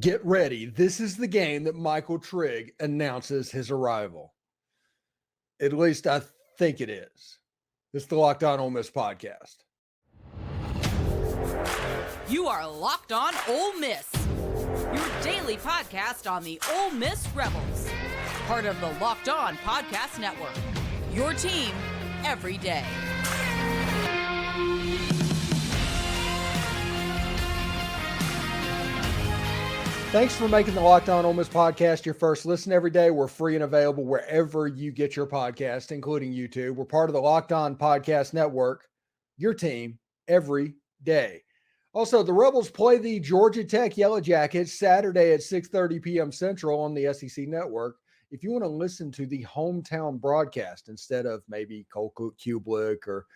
Get ready. This is the game that Michael Trigg announces his arrival. At least I think it is. This is the Locked On Ole Miss podcast. You are Locked On Ole Miss, your daily podcast on the Ole Miss Rebels. Part of the Locked On Podcast Network, your team every day. Thanks for making the Locked On Ole Miss podcast your first listen every day. We're free and available wherever you get your podcast, including YouTube. We're part of the Locked On Podcast Network, your team every day. Also, the Rebels play the Georgia Tech Yellow Jackets Saturday at 6:30 p.m. Central on the SEC Network. If you want to listen to the hometown broadcast instead of maybe Cole Kublick or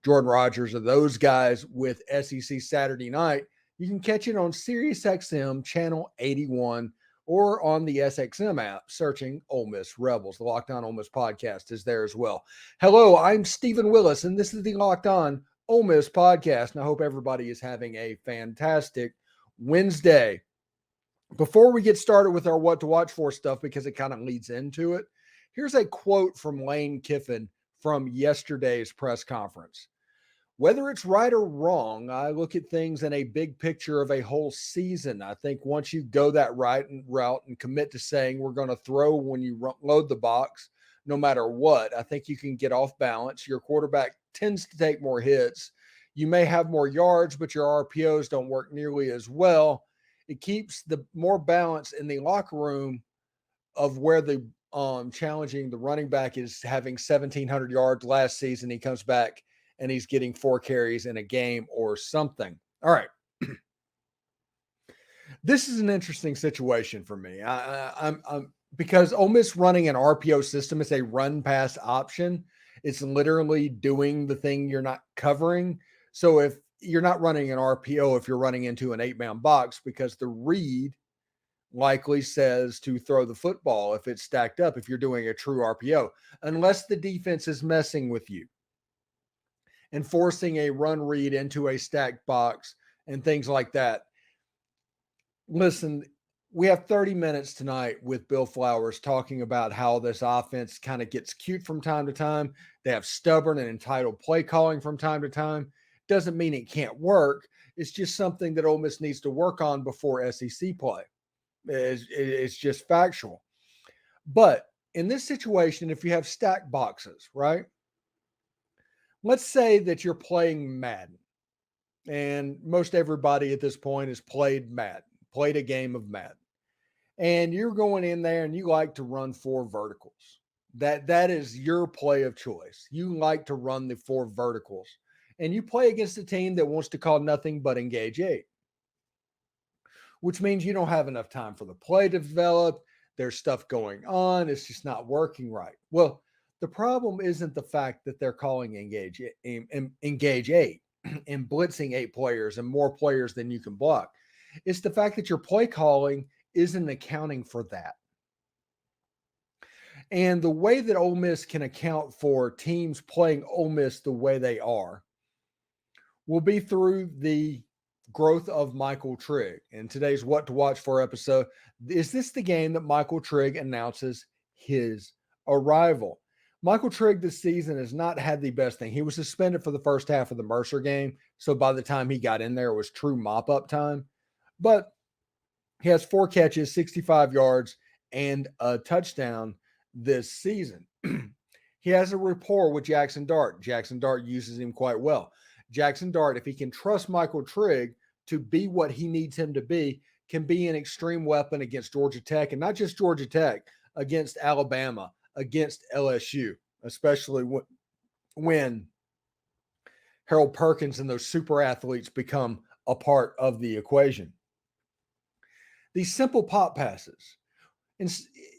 Jordan Rogers or those guys with SEC Saturday night, you can catch it on SiriusXM Channel 81 or on the SXM app, searching Ole Miss Rebels. The Locked On Ole Miss podcast is there as well. Hello, I'm Stephen Willis, and this is the Locked On Ole Miss podcast, and I hope everybody is having a fantastic Wednesday. Before we get started with our what to watch for stuff, because it kind of leads into it, here's a quote from Lane Kiffin from yesterday's press conference. Whether it's right or wrong, I look at things in a big picture of a whole season. I think once you go that route and commit to saying we're going to throw when you load the box, no matter what, I think you can get off balance. Your quarterback tends to take more hits. You may have more yards, but your RPOs don't work nearly as well. It keeps the more balance in the locker room of where the challenging the running back is having 1,700 yards last season. He comes back and he's getting 4 carries in a game or something. All right. This is an interesting situation for me. I'm because Ole Miss running an RPO system, it's a run pass option. It's literally doing the thing you're not covering. So if you're not running an RPO, if you're running into an 8-man box, because the read likely says to throw the football if it's stacked up, if you're doing a true RPO, unless the defense is messing with you and forcing a run read into a stacked box and things like that. Listen, we have 30 minutes tonight with Bill Flowers talking about how this offense kind of gets cute from time to time. They have stubborn and entitled play calling from time to time. Doesn't mean it can't work. It's just something that Ole Miss needs to work on before SEC play. It's just factual. But in this situation, if you have stacked boxes, right? Let's say that you're playing Madden, and most everybody at this point has played Madden, played a game of Madden, and you're going in there and you like to run 4 verticals. That is your play of choice. You like to run the 4 verticals, and you play against a team that wants to call nothing but engage 8, which means you don't have enough time for the play to develop. There's stuff going on. It's just not working right. Well, the problem isn't the fact that they're calling engage 8 and blitzing 8 players and more players than you can block. It's the fact that your play calling isn't accounting for that. And the way that Ole Miss can account for teams playing Ole Miss the way they are will be through the growth of Michael Trigg. In today's What to Watch For episode, is this the game that Michael Trigg announces his arrival? Michael Trigg this season has not had the best thing. He was suspended for the first half of the Mercer game, so by the time he got in there, it was true mop-up time. But he has 4 catches, 65 yards, and a touchdown this season. He has a rapport with Jaxson Dart. Jaxson Dart uses him quite well. Jaxson Dart, if he can trust Michael Trigg to be what he needs him to be, can be an extreme weapon against Georgia Tech, and not just Georgia Tech, against Alabama, against LSU, especially when Harold Perkins and those super athletes become a part of the equation. These simple pop passes, and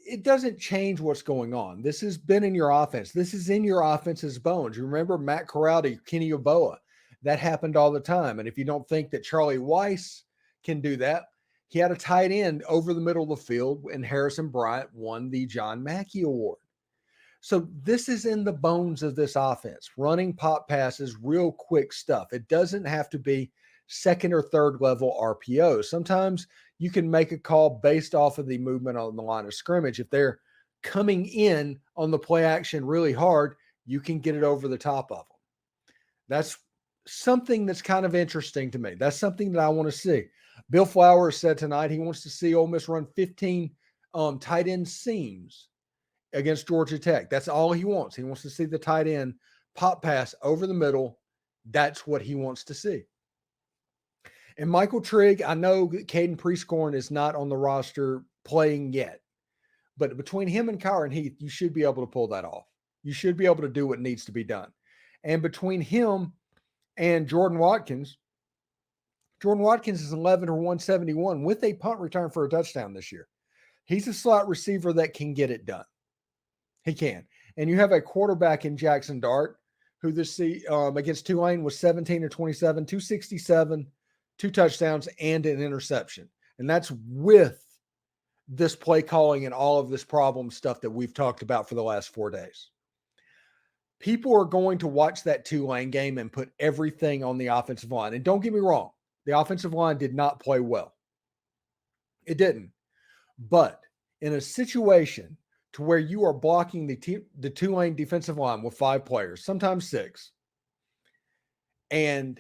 it doesn't change what's going on. This has been in your offense. This is in your offense's bones. You remember Matt Corradi, Kenny Yeboah. That happened all the time. And if you don't think that Charlie Weis can do that, he had a tight end over the middle of the field, and Harrison Bryant won the John Mackey Award. So this is in the bones of this offense, running pop passes, real quick stuff. It doesn't have to be second or third level RPOs. Sometimes you can make a call based off of the movement on the line of scrimmage. If they're coming in on the play action really hard, you can get it over the top of them. That's something that's kind of interesting to me. That's something that I want to see. Bill Flowers said tonight he wants to see Ole Miss run 15 tight end seams against Georgia Tech. That's all he wants. He wants to see the tight end pop pass over the middle. That's what he wants to see. And Michael Trigg, I know Caden Prescorn is not on the roster playing yet, but between him and Kyron Heath, you should be able to pull that off. You should be able to do what needs to be done. And between him and Jordan Watkins is 11 or 171 with a punt return for a touchdown this year. He's a slot receiver that can get it done. He can. And you have a quarterback in Jaxson Dart, who this against Tulane was 17 or 27, 267, 2 touchdowns, and an interception. And that's with this play calling and all of this problem stuff that we've talked about for the last 4 days. People are going to watch that Tulane game and put everything on the offensive line. And don't get me wrong, the offensive line did not play well. It didn't. But in a situation to where you are blocking the Tulane defensive line with 5 players, sometimes 6, and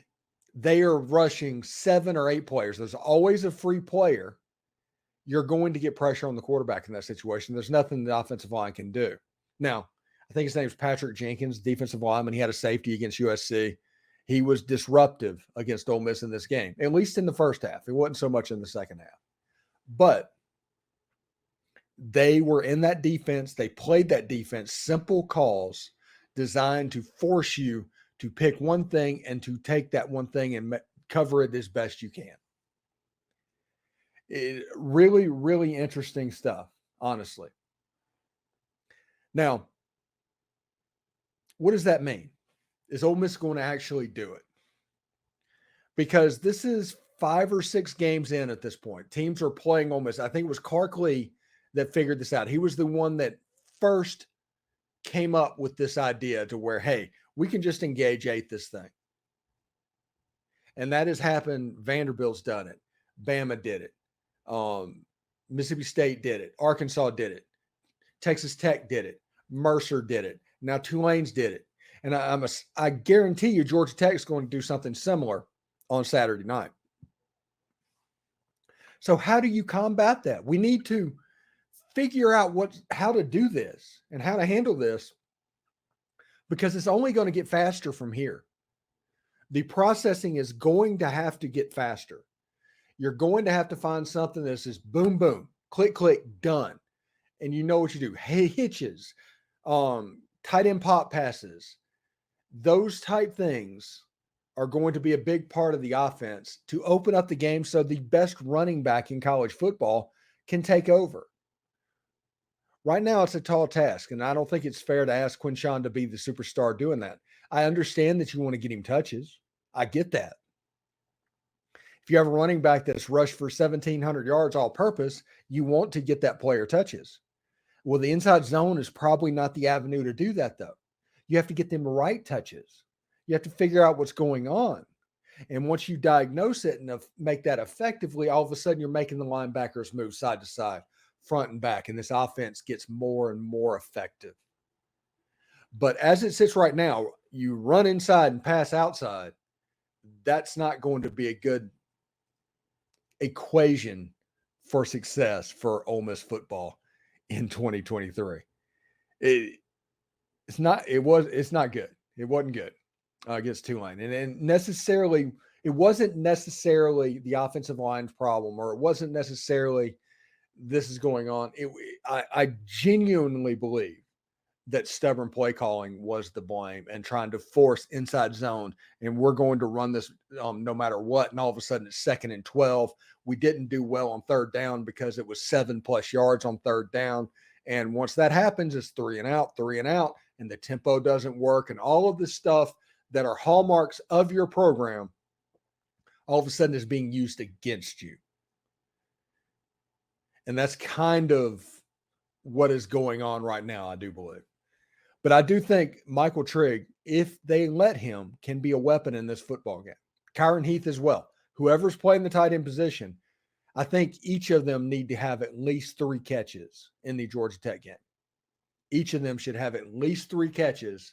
they are rushing 7 or 8 players, there's always a free player. You're going to get pressure on the quarterback in that situation. There's nothing the offensive line can do. Now, I think his name is Patrick Jenkins, defensive lineman. He had a safety against USC. He was disruptive against Ole Miss in this game, at least in the first half. It wasn't so much in the second half. But they were in that defense. They played that defense, simple calls designed to force you to pick one thing and to take that one thing and cover it as best you can. Really, really interesting stuff, honestly. Now, what does that mean? Is Ole Miss going to actually do it? Because this is 5 or 6 games in at this point. Teams are playing Ole Miss. I think it was Clark Lee that figured this out. He was the one that first came up with this idea to where, hey, we can just engage 8 this thing. And that has happened. Vanderbilt's done it. Bama did it. Mississippi State did it. Arkansas did it. Texas Tech did it. Mercer did it. Now Tulane's did it. And I guarantee you Georgia Tech is going to do something similar on Saturday night. So how do you combat that? We need to figure out how to do this and how to handle this, because it's only going to get faster from here. The processing is going to have to get faster. You're going to have to find something that's just boom, boom, click, click, done. And you know what you do. Hey, hitches, tight end pop passes, those type things are going to be a big part of the offense to open up the game so the best running back in college football can take over. Right now, it's a tall task, and I don't think it's fair to ask Quinshon to be the superstar doing that. I understand that you want to get him touches. I get that. If you have a running back that's rushed for 1,700 yards all purpose, you want to get that player touches. Well, the inside zone is probably not the avenue to do that, though. You have to get them the right touches. You have to figure out what's going on. And once you diagnose it and make that effectively, all of a sudden you're making the linebackers move side to side, front and back, and this offense gets more and more effective. But as it sits right now, you run inside and pass outside. That's not going to be a good equation for success for Ole Miss football in 2023. It's not good. It wasn't good against Tulane. And necessarily, it wasn't necessarily the offensive line's problem, or it wasn't necessarily this is going on. I genuinely believe that stubborn play calling was the blame and trying to force inside zone. And we're going to run this no matter what. And all of a sudden it's 2nd and 12. We didn't do well on 3rd down because it was 7+ yards on 3rd down. And once that happens, it's 3 and out, and the tempo doesn't work. And all of the stuff that are hallmarks of your program, all of a sudden is being used against you. And that's kind of what is going on right now, I do believe. But I do think Michael Trigg, if they let him, can be a weapon in this football game. Kyron Heath as well. Whoever's playing the tight end position, I think each of them need to have at least 3 catches in the Georgia Tech game. Each of them should have at least 3 catches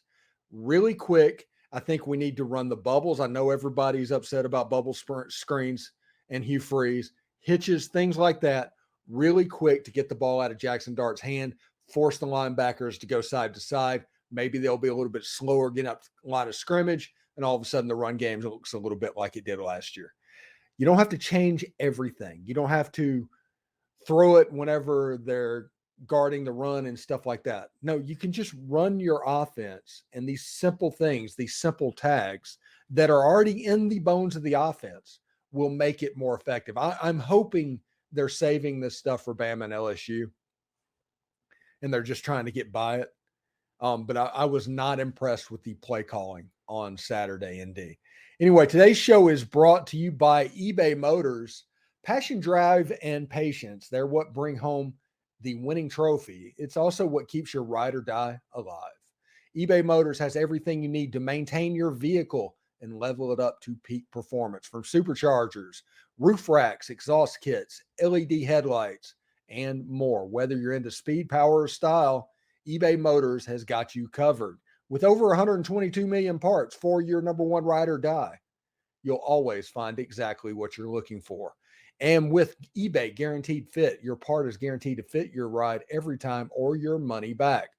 really quick. I think we need to run the bubbles. I know everybody's upset about bubble screens and Hugh Freeze, hitches, things like that, really quick to get the ball out of Jaxson Dart's hand, force the linebackers to go side to side. Maybe they'll be a little bit slower getting up the line of scrimmage, and all of a sudden the run game looks a little bit like it did last year. You don't have to change everything. You don't have to throw it whenever they're guarding the run and stuff like that. No, you can just run your offense, and these simple things, these simple tags that are already in the bones of the offense will make it more effective. I'm hoping they're saving this stuff for Bama and LSU, and they're just trying to get by it. But I was not impressed with the play calling on Saturday, ND. Anyway, today's show is brought to you by eBay Motors. Passion, drive, and patience. They're what bring home the winning trophy. It's also what keeps your ride or die alive. eBay Motors has everything you need to maintain your vehicle and level it up to peak performance, from superchargers, roof racks, exhaust kits, LED headlights, and more. Whether you're into speed, power, or style, eBay Motors has got you covered. With over 122 million parts for your number one ride or die, you'll always find exactly what you're looking for. And with eBay Guaranteed Fit, your part is guaranteed to fit your ride every time or your money back.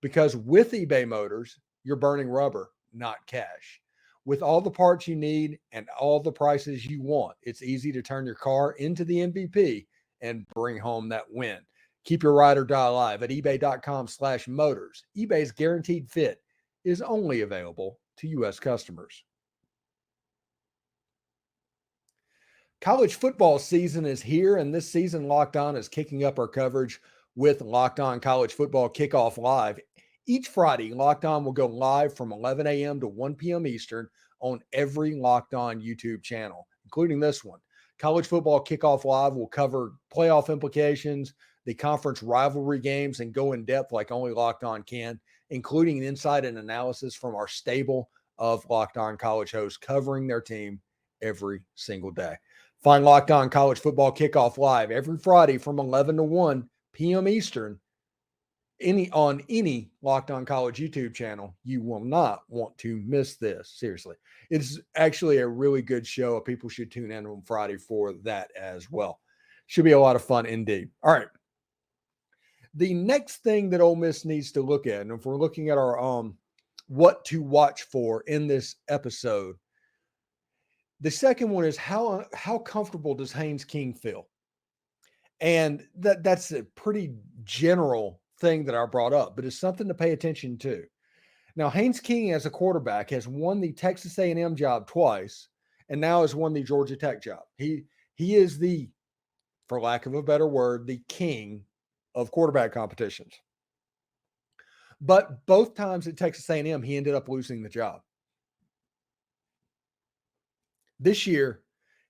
Because with eBay Motors, you're burning rubber, not cash. With all the parts you need and all the prices you want, it's easy to turn your car into the MVP and bring home that win. Keep your ride or die alive at ebay.com/motors. eBay's Guaranteed Fit is only available to U.S. customers. College football season is here, and this season Locked On is kicking up our coverage with Locked On College Football Kickoff Live. Each Friday, Locked On will go live from 11 a.m. to 1 p.m. Eastern on every Locked On YouTube channel, including this one. College Football Kickoff Live will cover playoff implications, the conference rivalry games, and go in depth like only Locked On can, including an insight and analysis from our stable of Locked On College hosts covering their team every single day. Find Locked On College Football Kickoff Live every Friday from 11 to 1 p.m. Eastern on any Locked On College YouTube channel. You will not want to miss this. Seriously. It's actually a really good show. People should tune in on Friday for that as well. Should be a lot of fun indeed. All right. The next thing that Ole Miss needs to look at, and if we're looking at our what to watch for in this episode, the second one is how comfortable does Haynes King feel? And that's a pretty general thing that I brought up, but it's something to pay attention to. Now, Haynes King as a quarterback has won the Texas A&M job twice, and now has won the Georgia Tech job. He is the, for lack of a better word, the king of quarterback competitions. But both times at Texas A&M, he ended up losing the job. This year,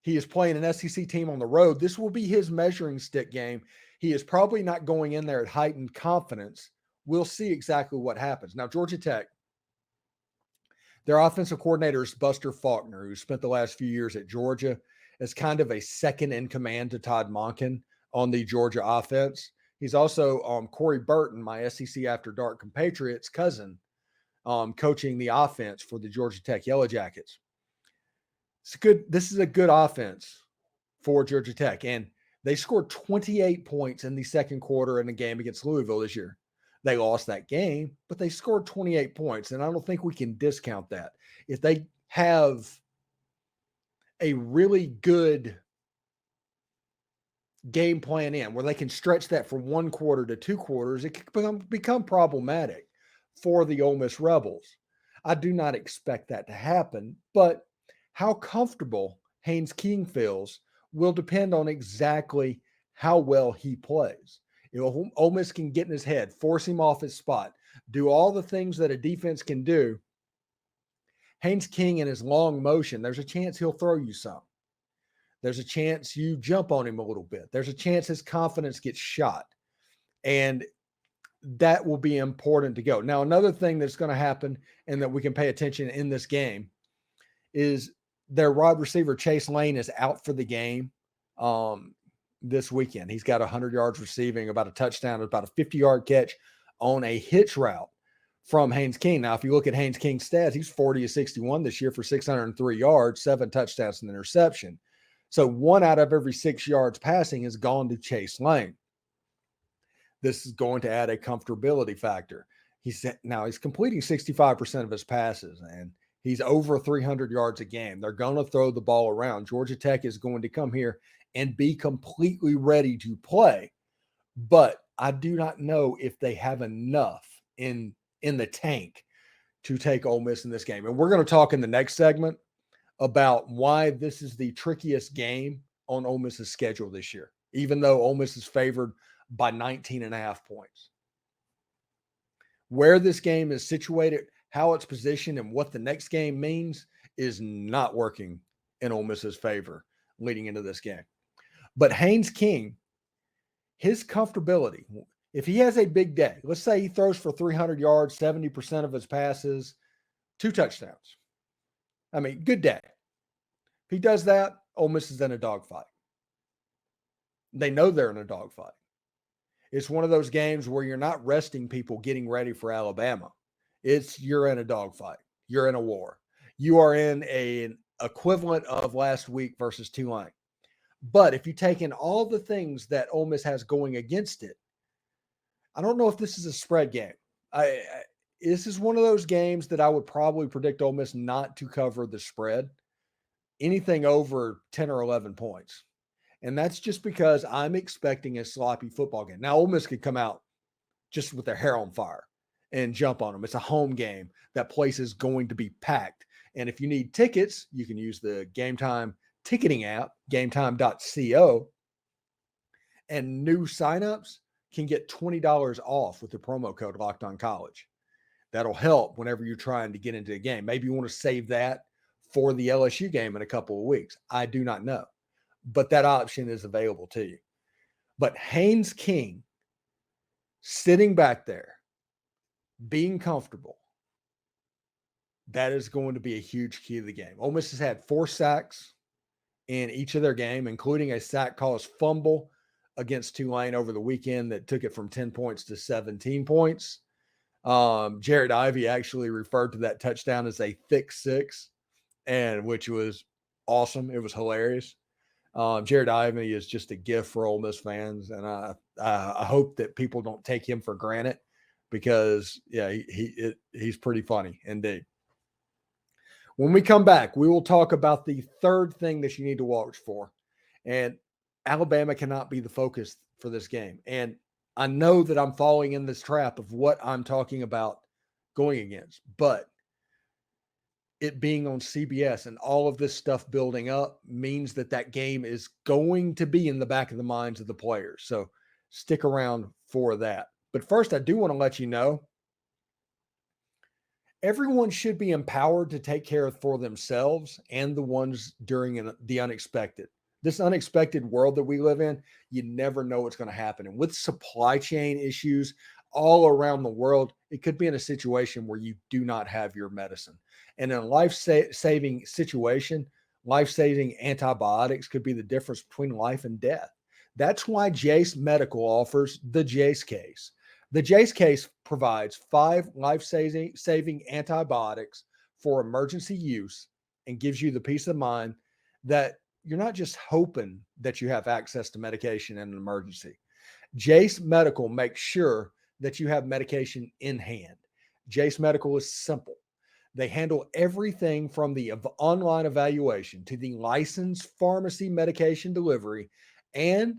he is playing an SEC team on the road. This will be his measuring stick game. He is probably not going in there at heightened confidence. We'll see exactly what happens. Now, Georgia Tech, their offensive coordinator is Buster Faulkner, who spent the last few years at Georgia as kind of a second in command to Todd Monken on the Georgia offense. He's also Corey Burton, my SEC After Dark compatriots' cousin, coaching the offense for the Georgia Tech Yellow Jackets. This is a good offense for Georgia Tech, and they scored 28 points in the second quarter in the game against Louisville this year. They lost that game, but they scored 28 points, and I don't think we can discount that. If they have a really good game plan in where they can stretch that from 1 quarter to 2 quarters, it could become problematic for the Ole Miss Rebels. I do not expect that to happen, but how comfortable Haynes King feels will depend on exactly how well he plays. Ole Miss can get in his head, force him off his spot, do all the things that a defense can do. Haynes King in his long motion, there's a chance he'll throw you some. There's a chance you jump on him a little bit. There's a chance his confidence gets shot. And that will be important to go. Now, another thing that's going to happen and that we can pay attention in this game is their wide receiver, Chase Lane, is out for the game. this weekend. He's got 100 yards receiving, about a touchdown, about a 50-yard catch on a hitch route from Haynes King. Now, if you look at Haynes King's stats, he's 40-61 this year for 603 yards, 7 touchdowns and interception. So 1 out of every 6 yards passing has gone to Chase Lane. This is going to add a comfortability factor. He's completing 65% of his passes, and he's over 300 yards a game. They're going to throw the ball around. Georgia Tech is going to come here and be completely ready to play. But I do not know if they have enough in the tank to take Ole Miss in this game. And we're going to talk in the next segment about why this is the trickiest game on Ole Miss's schedule this year, even though Ole Miss is favored by 19.5 points. Where this game is situated, how it's positioned, and what the next game means is not working in Ole Miss's favor leading into this game. But Haynes King, his comfortability, if he has a big day, let's say he throws for 300 yards, 70% of his passes, 2 touchdowns. I mean, good day. If he does that, Ole Miss is in a dogfight. They know they're in a dogfight. It's one of those games where you're not resting people getting ready for Alabama. You're in a dogfight. You're in a war. You are in an equivalent of last week versus Tulane. But if you take in all the things that Ole Miss has going against it, I don't know if this is a spread game. This is one of those games that I would probably predict Ole Miss not to cover the spread, anything over 10 or 11 points. And that's just because I'm expecting a sloppy football game. Now, Ole Miss could come out just with their hair on fire and jump on them. It's a home game. That place is going to be packed. And if you need tickets, you can use the Game Time ticketing app, gametime.co. And new signups can get $20 off with the promo code Locked On College. That'll help whenever you're trying to get into a game. Maybe you want to save that for the LSU game in a couple of weeks. I do not know. But that option is available to you. But Haynes King sitting back there, being comfortable, that is going to be a huge key to the game. Ole Miss has had 4 sacks in each of their game, including a sack caused fumble against Tulane over the weekend that took it from 10 points to 17 points. Jared Ivey actually referred to that touchdown as a thick 6, and which was awesome. It was hilarious. Jared Ivey is just a gift for Ole Miss fans, and I hope that people don't take him for granted because, yeah, he's pretty funny indeed. When we come back, we will talk about the third thing that you need to watch for, and Alabama cannot be the focus for this game. And I know that I'm falling in this trap of what I'm talking about going against, but it being on CBS and all of this stuff building up means that game is going to be in the back of the minds of the players. So stick around for that. But first, I do want to let you know, everyone should be empowered to take care for themselves and the ones during the unexpected. This unexpected world that we live in, you never know what's going to happen. And with supply chain issues all around the world, it could be in a situation where you do not have your medicine. And in a life-saving situation, life-saving antibiotics could be the difference between life and death. That's why Jace Medical offers the Jace case. The Jace case provides 5 life-saving antibiotics for emergency use and gives you the peace of mind that you're not just hoping that you have access to medication in an emergency. Jace Medical makes sure that you have medication in hand. Jace Medical is simple. They handle everything from the online evaluation to the licensed pharmacy medication delivery and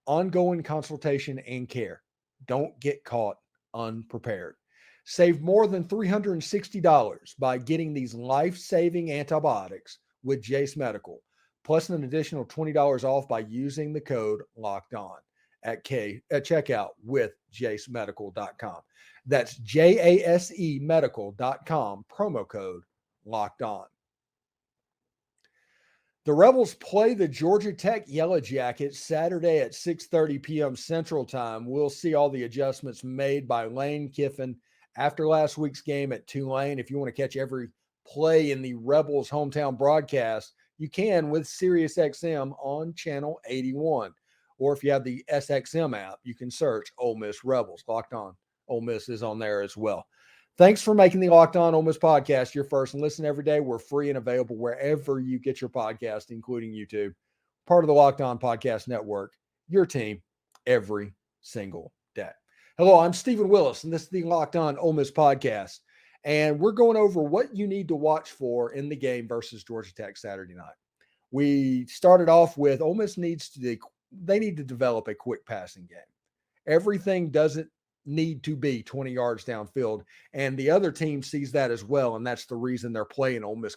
ongoing consultation and care. Don't get caught unprepared. Save more than $360 by getting these life-saving antibiotics with Jace Medical, plus an additional $20 off by using the code Locked On at checkout with jacemedical.com. That's JASE medical.com, promo code Locked On. The Rebels play the Georgia Tech Yellow Jackets Saturday at 6:30 p.m. Central Time. We'll see all the adjustments made by Lane Kiffin after last week's game at Tulane. If you want to catch every play in the Rebels hometown broadcast, you can with SiriusXM on Channel 81. Or if you have the SXM app, you can search Ole Miss Rebels. Locked On Ole Miss is on there as well. Thanks for making the Locked On Ole Miss podcast your first and listen every day. We're free and available wherever you get your podcast, including YouTube. Part of the Locked On Podcast Network, your team every single day. Hello, I'm Stephen Willis, and this is the Locked On Ole Miss podcast. And we're going over what you need to watch for in the game versus Georgia Tech Saturday night. We started off with Ole Miss need to develop a quick passing game. Everything doesn't need to be 20 yards downfield, and the other team sees that as well, and that's the reason they're playing Ole Miss.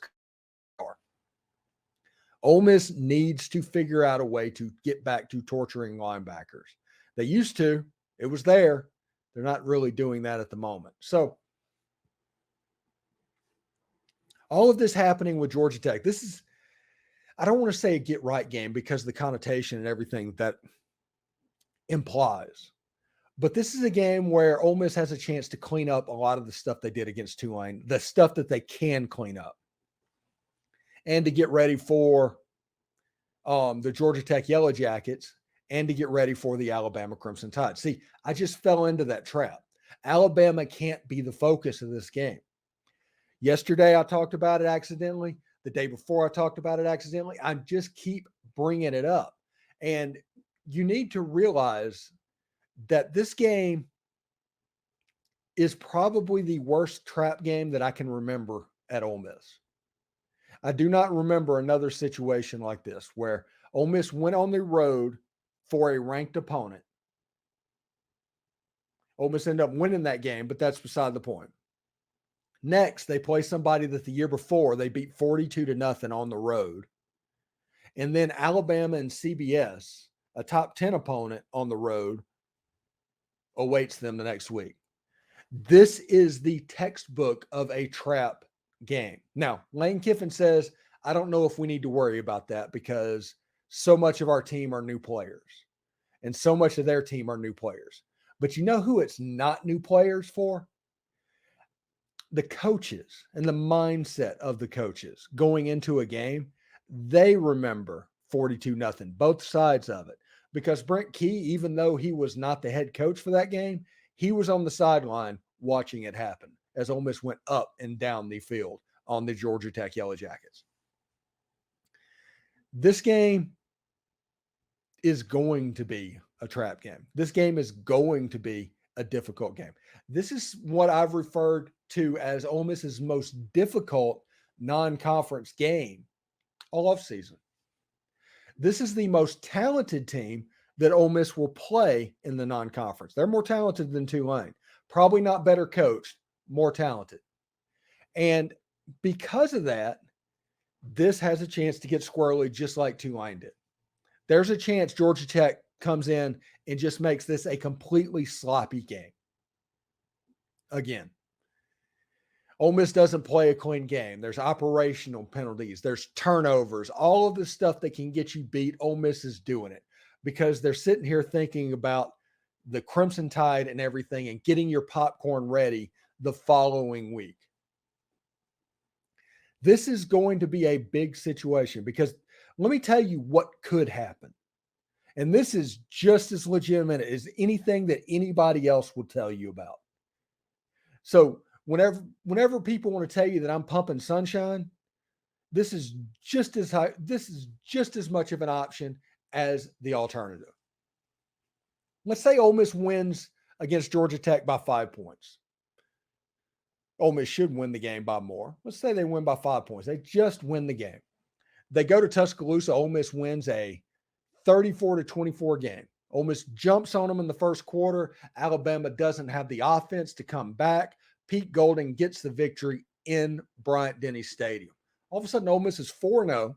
Ole Miss needs to figure out a way to get back to torturing linebackers. They used to. It was there. They're not really doing that at the moment. So all of this happening with Georgia Tech, this is, I don't want to say a get right game because of the connotation and everything that implies. But this is a game where Ole Miss has a chance to clean up a lot of the stuff they did against Tulane, the stuff that they can clean up, and to get ready for the Georgia Tech Yellow Jackets and to get ready for the Alabama Crimson Tide. See, I just fell into that trap. Alabama can't be the focus of this game. Yesterday, I talked about it accidentally. The day before, I talked about it accidentally. I just keep bringing it up. And you need to realize that this game is probably the worst trap game that I can remember at Ole Miss. I do not remember another situation like this where Ole Miss went on the road for a ranked opponent. Ole Miss ended up winning that game, but that's beside the point. Next, they play somebody that the year before they beat 42-0 on the road. And then Alabama and CBS, a top 10 opponent on the road, awaits them the next week. This is the textbook of a trap game. Now, Lane Kiffin says, I don't know if we need to worry about that because so much of our team are new players and so much of their team are new players. But you know who it's not new players for? The coaches and the mindset of the coaches going into a game. They remember 42-0, both sides of it, because Brent Key, even though he was not the head coach for that game, he was on the sideline watching it happen as Ole Miss went up and down the field on the Georgia Tech Yellow Jackets. This game is going to be a trap game. This game is going to be a difficult game. This is what I've referred to as Ole Miss's most difficult non-conference game all offseason. This is the most talented team that Ole Miss will play in the non-conference. They're more talented than Tulane. Probably not better coached, more talented. And because of that, this has a chance to get squirrely just like Tulane did. There's a chance Georgia Tech comes in and just makes this a completely sloppy game. Again, Ole Miss doesn't play a clean game. There's operational penalties. There's turnovers. All of the stuff that can get you beat, Ole Miss is doing it because they're sitting here thinking about the Crimson Tide and everything and getting your popcorn ready the following week. This is going to be a big situation because let me tell you what could happen. And this is just as legitimate as anything that anybody else will tell you about. So whenever people want to tell you that I'm pumping sunshine, this is just as high, this is just as much of an option as the alternative. Let's say Ole Miss wins against Georgia Tech by 5 points. Ole Miss should win the game by more. Let's say they win by 5 points. They just win the game. They go to Tuscaloosa. Ole Miss wins a 34-24 game. Ole Miss jumps on them in the first quarter. Alabama doesn't have the offense to come back. Pete Golding gets the victory in Bryant-Denny Stadium. All of a sudden, Ole Miss is 4-0,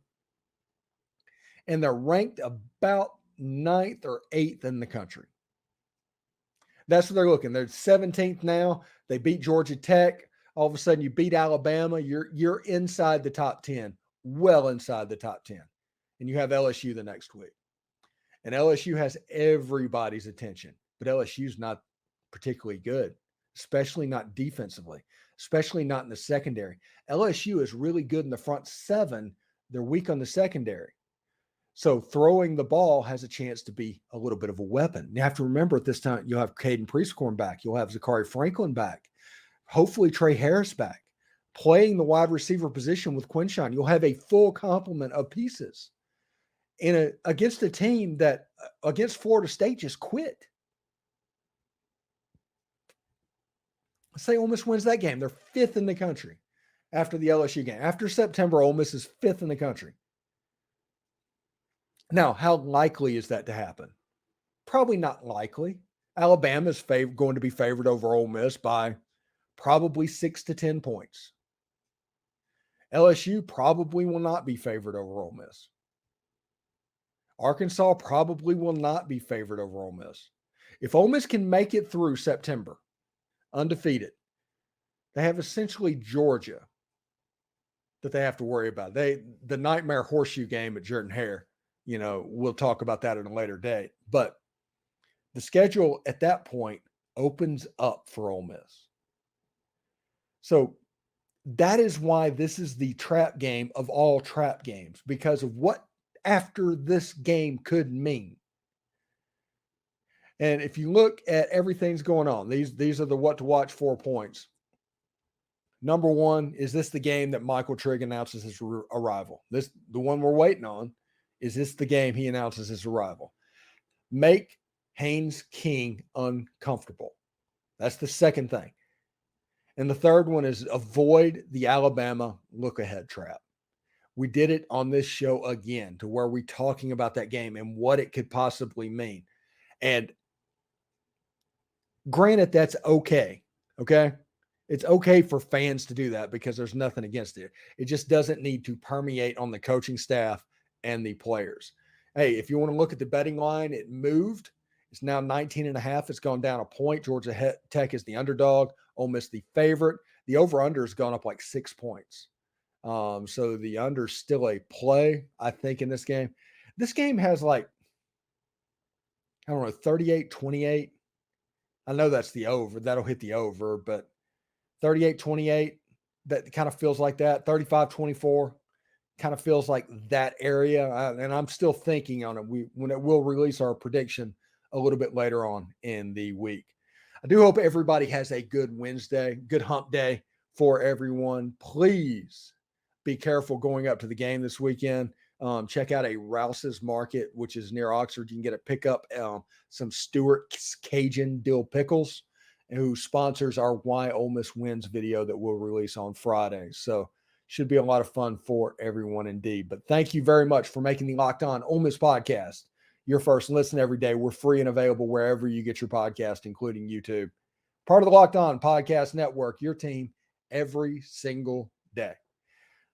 and they're ranked about 9th or 8th in the country. That's what they're looking. They're 17th now. They beat Georgia Tech. All of a sudden, you beat Alabama. You're inside the top 10, well inside the top 10. And you have LSU the next week. And LSU has everybody's attention, but LSU's not particularly good, especially not defensively, especially not in the secondary. LSU is really good in the front seven. They're weak on the secondary. So throwing the ball has a chance to be a little bit of a weapon. You have to remember at this time, you'll have Caden Prieskorn back. You'll have Zachary Franklin back. Hopefully Trey Harris back. Playing the wide receiver position with Quinshon. You'll have a full complement of pieces against a team that, against Florida State, just quit. Let's say Ole Miss wins that game. They're 5th in the country after the LSU game. After September, Ole Miss is 5th in the country. Now, how likely is that to happen? Probably not likely. Alabama is going to be favored over Ole Miss by probably 6 to 10 points. LSU probably will not be favored over Ole Miss. Arkansas probably will not be favored over Ole Miss. If Ole Miss can make it through September undefeated, they have essentially Georgia that they have to worry about. The nightmare horseshoe game at Jordan-Hare, we'll talk about that in a later date. But the schedule at that point opens up for Ole Miss. So that is why this is the trap game of all trap games, because of what after this game could mean. And if you look at everything's going on, these are the what to watch 4 points. Number one, is this the game that Michael Trigg announces his arrival? The one we're waiting on. Is this the game he announces his arrival? Make Haynes King uncomfortable. That's the second thing. And the third one is avoid the Alabama look-ahead trap. We did it on this show again, to where we're talking about that game and what it could possibly mean. And granted, that's okay. Okay. It's okay for fans to do that because there's nothing against it. It just doesn't need to permeate on the coaching staff and the players. Hey, if you want to look at the betting line, it moved. It's now 19.5. It's gone down a point. Georgia Tech is the underdog. Ole Miss the favorite. The over-under has gone up like 6 points. So the under is still a play, I think, in this game. This game has 38-28. I know that's the over. That'll hit the over, but 38-28, that kind of feels like that. 35-24 kind of feels like that area. And I'm still thinking on it. When we'll release our prediction a little bit later on in the week. I do hope everybody has a good Wednesday, good hump day for everyone. Please be careful going up to the game this weekend. Check out a Rouse's Market, which is near Oxford. You can get a pickup some Stewart's Cajun Dill Pickles, who sponsors our Why Ole Miss Wins video that we'll release on Friday. So should be a lot of fun for everyone indeed. But thank you very much for making the Locked On Ole Miss podcast your first listen every day. We're free and available wherever you get your podcast, including YouTube. Part of the Locked On Podcast Network, your team every single day.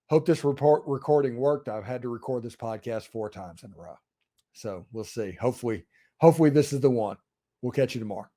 Hope this recording worked. I've had to record this podcast 4 times in a row. So we'll see. Hopefully this is the one. We'll catch you tomorrow.